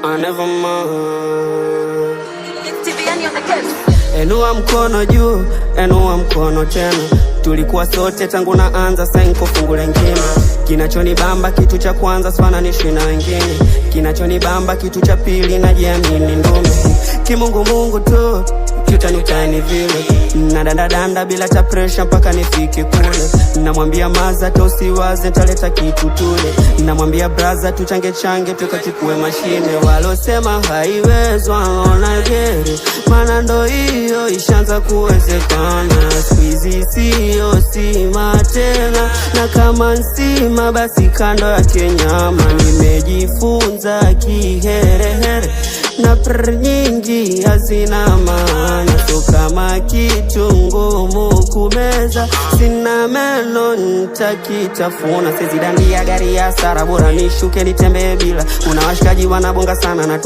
I never mind. Enua mkono juu, enua mkono tena. Tulikuwa sote tangu naanza, sasa niko fungu lengine. Kinachonibamba kitu cha kwanza sifananishwi na wengine. Kinachonibamba kitu cha pili najiamini ndume. Kimungu Mungu tu utani vile. Nadanda bila ta pressure mpaka nifike kule. Namwambia maza tosiwaze taleta kitu tule. Namwambia braza tuchange tukachukue mashine. Walosema haiwezwa ona gere, maana ndo hiyo ishaanza kuwezekana. Squeezy sio sima tena, na kama nsima basi kando ya kenyama. Nimejifunza kiherehere na nyingi hazina maana. So kama kitu ngumu kumeza, sina meno nitakitafuna. Sezi dandia gari ya sara, bora nishuke nitembee bila. Kuna washikaji wanabonga sana na